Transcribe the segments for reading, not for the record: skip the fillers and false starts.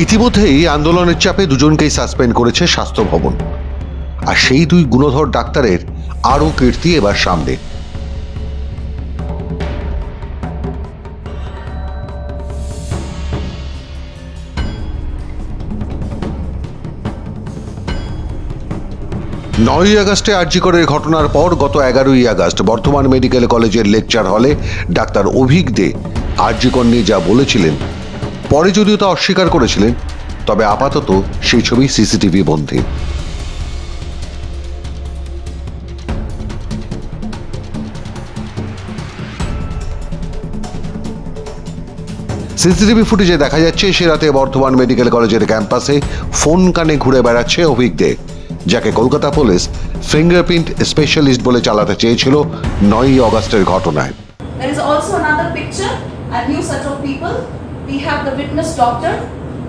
ইতিমধ্যেই আন্দোলনের চাপে দুজনকেই সাসপেন্ড করেছে স্বাস্থ্য ভবন। আর সেই দুই গুণধর ডাক্তারের আরও কীর্তি এবার সামনে। নয়ই আগস্টে আরজি করের ঘটনার পর গত 11ই আগস্ট বর্ধমান মেডিকেল কলেজের লেকচার হলে ডাক্তার অভিক দে আরজি কর নিয়ে যা বলেছিলেন, পরে যদিও তা অস্বীকার করেছিলেন, তবে আপাতত সেই ছবি সিসিটিভি বন্দী। সিসিটিভি ফুটেজে দেখা যাচ্ছে সে রাতে বর্ধমান মেডিকেল কলেজের ক্যাম্পাসে ফোন কানে ঘুরে বেড়াচ্ছে অভিক দে, যাকে কলকাতা পুলিশ ফিঙ্গারপ্রিন্ট স্পেশালিস্ট বলে চালাতে চেয়েছিল 9ই আগস্টের ঘটনায়। There is also another picture, a new set of people. We have the witness doctor,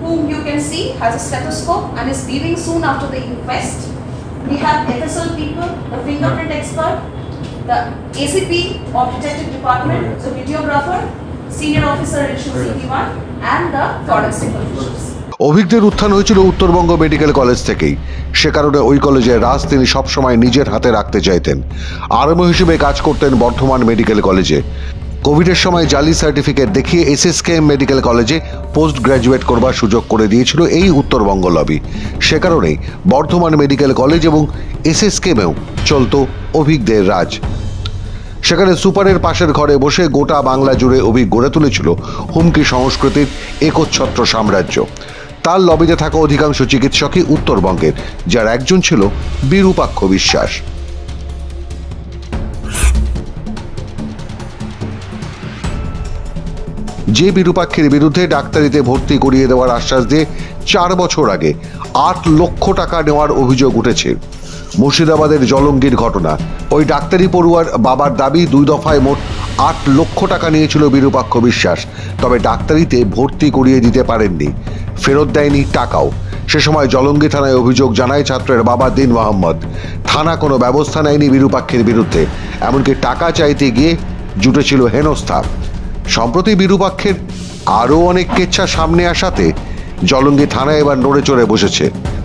whom you can see has a stethoscope and is leaving soon after the inquest. We have FSL people, the fingerprint expert, the ACP of detective department, the videographer, senior officer in CT1, and the forensic officials. অভিকদের উত্থান হয়েছিল Uttarbanga medical college থেকেই। সে কারণে ওই কলেজের রাজ তিনি সবসময় নিজের হাতে রাখতে চাইতেন। আরএমও হিসেবে কাজ করতেন বর্ধমান মেডিকেল কলেজে। কোভিডের সময় জালি সার্টিফিকেট দেখিয়ে এসএসকেএম মেডিকেল কলেজে পোস্ট গ্র্যাজুয়েট করবার সুযোগ করে দিয়েছিল এই উত্তরবঙ্গ লবি। সে কারণেই বর্ধমান মেডিকেল কলেজ এবং এসএসকেএমেও চলত অভিকদের রাজ। সেখানে সুপারের পাশের ঘরে বসে গোটা বাংলা জুড়ে অভিক গড়ে তুলেছিল হুমকি সংস্কৃতির একচ্ছত্র সাম্রাজ্য। তার লবিতে থাকা অধিকাংশ চিকিৎসকই উত্তরবঙ্গের, যার একজন ছিল বিরূপাক্ষ বিশ্বাস। যে বিরূপাক্ষের বিরুদ্ধে ডাক্তারিতে ভর্তি করিয়ে দেওয়ার আশ্বাস দিয়ে 4 বছর আগে 8 লক্ষ টাকা নেওয়ার অভিযোগ উঠেছে। মুর্শিদাবাদের জলঙ্গির ঘটনা, ওই ডাক্তারি পড়ুয়ার বাবার দাবি 2 দফায় মোট 8 লক্ষ টাকা নিয়েছিল বিরূপাক্ষ বিশ্বাস, তবে ডাক্তারিতে ভর্তি করিয়ে দিতে পারেননি, ফেরত দেয়নি টাকাও। সে সময় জলঙ্গি থানায় অভিযোগ জানায় ছাত্রের বাবা দিন মোহাম্মদ। থানা কোনো ব্যবস্থা নেয়নি বিরূপাক্ষের বিরুদ্ধে, এমনকি টাকা চাইতে গিয়ে জুটেছিল হেনস্থা। সম্প্রতি বিরূপাক্ষের আরও অনেক কেচ্ছা সামনে আসাতে জলঙ্গি থানায় এবার নড়ে চড়ে বসেছে।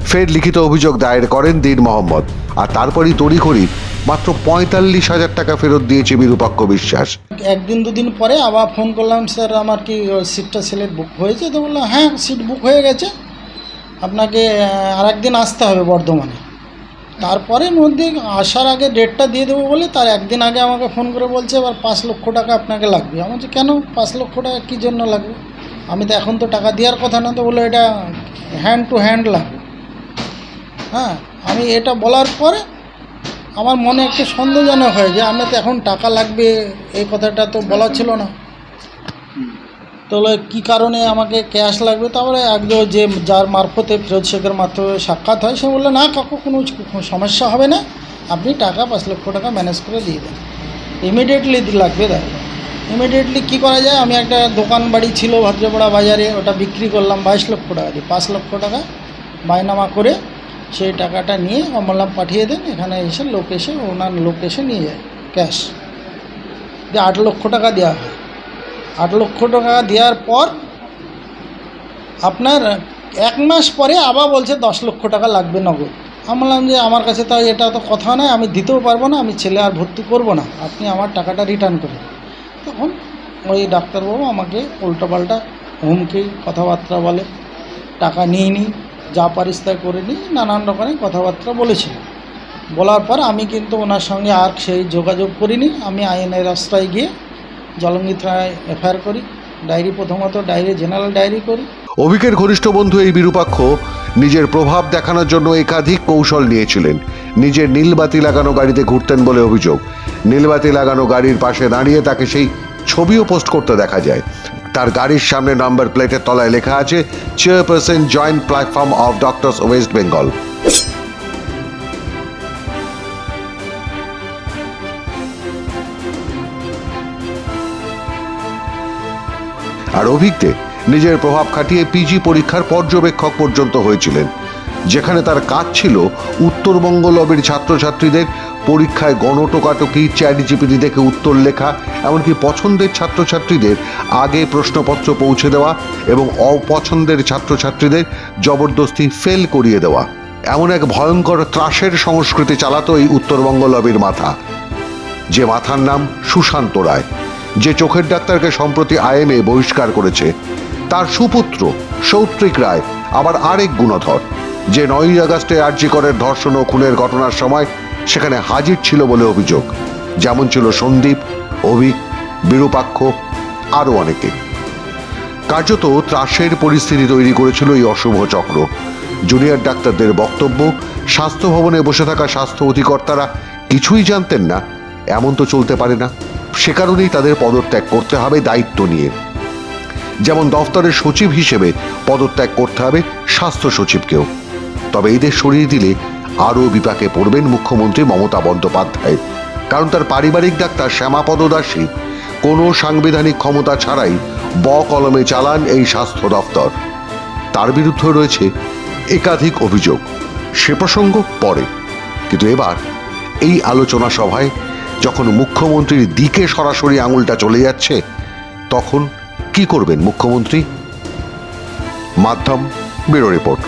ফের লিখিত অভিযোগ দায়ের করেন দিন মোহাম্মদ, আর তারপরই তড়িঘড়ি মাত্র 45,000 টাকা ফেরত দিয়েছে বিরূপাক্ষ বিশ্বাস। একদিন দুদিন পরে আবার ফোন করলাম, স্যার আমার কি সিটটা সিলেট বুক হয়েছে? তো বললাম হ্যাঁ সিট বুক হয়ে গেছে, আপনাকে আর একদিন আসতে হবে বর্ধমানে। তারপরে মধ্যে আসার আগে ডেটটা দিয়ে দেবো বলে তার একদিন আগে আমাকে ফোন করে বলছে এবার 5 লক্ষ টাকা আপনাকে লাগবে। আমি বলছি কেন 5 লক্ষ টাকা কী জন্য লাগবে? আমি তো এখন তো টাকা দেওয়ার কথা না। তো বললো এটা হ্যান্ড টু হ্যান্ড লাগবে। হ্যাঁ, আমি এটা বলার পরে আমার মনে একটু সন্দেহজনক হয় যে আমি তো এখন টাকা লাগবে এই কথাটা তো বলা ছিল না। তাহলে কী কারণে আমাকে ক্যাশ লাগবে? তারপরে একজন যে যার মারফতে ফিরোজ শেখের মাধ্যমে সাক্ষাৎ হয়, সে বললো না কাকু কোনো সমস্যা হবে না, আপনি টাকা 5 লক্ষ টাকা ম্যানেজ করে দিয়ে দেন, ইমিডিয়েটলি লাগবে। দেখো ইমিডিয়েটলি কী করা যায়? আমি একটা দোকান বাড়ি ছিল ভদ্রপাড়া বাজারে, ওটা বিক্রি করলাম 22 লক্ষ টাকা দিয়ে। 5 লক্ষ টাকা বাইনামা করে সেই টাকাটা নিয়ে বললাম পাঠিয়ে দেন, এখানে এসে লোক এসে ওনার লোক এসে নিয়ে যায় ক্যাশ। যে 8 লক্ষ টাকা দেওয়া হয়। 8 লক্ষ টাকা দেওয়ার পর আপনার 1 মাস পরে আবার বলছে 10 লক্ষ টাকা লাগবে নগদ। আমি বললাম যে আমার কাছে তো এটা তো কথা নয়, আমি দিতেও পারবো না, আমি ছেলে আর ভর্তি করবো না, আপনি আমার টাকাটা রিটার্ন করুন। তখন ওই ডাক্তারবাবু আমাকে উল্টোপাল্টা হুমকি কথাবার্তা বলে, টাকা নিয়ে নিই, যা পারিস তাই করে নিই, নানান রকমের কথাবার্তা বলেছিল। বলার পর আমি কিন্তু ওনার সঙ্গে আর সেই যোগাযোগ করিনি। আমি আইনের রাস্তায় গিয়ে জলঙ্গি থানায় এফআইআর করি, ডায়েরি, প্রথমত ডায়েরি, জেনারেল ডায়েরি করি। অভিকের ঘনিষ্ঠ বন্ধু এই বিরূপাক্ষ নিজের প্রভাব দেখানোর জন্য একাধিক কৌশল নিয়েছিলেন। নিজের নীলবাতি লাগানো গাড়িতে ঘুরতেন বলে অভিযোগ। নীলবাতি লাগানো গাড়ির পাশে দাঁড়িয়ে তাকে সেই ছবিও পোস্ট করতে দেখা যায়। তার গাড়ির সামনে নাম্বার প্লেটের তলায় লেখা আছে chairperson joint platform of doctors West Bengal. আর অভিজ্ঞে নিজের প্রভাব খাটিয়ে পিজি পরীক্ষার পর্যবেক্ষক পর্যন্ত হয়েছিলেন। যেখানে তার কাজ ছিল উত্তরবঙ্গ লবির ছাত্রছাত্রীদের পরীক্ষায় গণটোকাটকি, চ্যাট জিপিটি থেকে উত্তর লেখা, এমনকি পছন্দের ছাত্রছাত্রীদের আগে প্রশ্নপত্র পৌঁছে দেওয়া এবং অপছন্দের ছাত্রছাত্রীদের জবরদস্তি ফেল করিয়ে দেওয়া। এমন এক ভয়ঙ্কর ত্রাসের সংস্কৃতি চালাতো এই উত্তরবঙ্গ লবির মাথা, যে মাথার নাম সুশান্ত রায়, যে চোখের ডাক্তারকে সম্প্রতি আইএমএ বহিষ্কার করেছে। তার সুপুত্র সৌত্রিক রায় আবার আরেক গুণধর, যে 9ই আগস্টে আরজি করের ধর্ষণ ও খুনের ঘটনার সময় সেখানে হাজির ছিল বলে অভিযোগ। যেমন ছিল সন্দীপ, অভিক, বিরূপাক্ষ, আরও অনেকে। কার্যত ত্রাসের পরিস্থিতি তৈরি করেছিল এই অশুভ চক্র। জুনিয়র ডাক্তারদের বক্তব্য, স্বাস্থ্য ভবনে বসে থাকা স্বাস্থ্য অধিকর্তারা কিছুই জানতেন না, এমন তো চলতে পারে না। সে কারণেই তাদের পদত্যাগ করতে হবে দায়িত্ব নিয়ে। যেমন দফতরের সচিব হিসেবে পদত্যাগ করতে হবে স্বাস্থ্য সচিবকেও। তবে এদের সরিয়ে দিলে আরও বিপাকে পড়বেন মুখ্যমন্ত্রী মমতা বন্দ্যোপাধ্যায়। কারণ তার পারিবারিক ডাক্তার শ্যামাপদ দাসী কোনো সাংবিধানিক ক্ষমতা ছাড়াই কলমে চালান এই স্বাস্থ্য দফতর। তার বিরুদ্ধে রয়েছে একাধিক অভিযোগ, সে প্রসঙ্গ পরে। কিন্তু এবার এই আলোচনা সভায় যখন মুখ্যমন্ত্রীর দিকে সরাসরি আঙুলটা চলে যাচ্ছে, তখন কি করবেন মুখ্যমন্ত্রী? মাধ্যম ব্যুরো রিপোর্ট।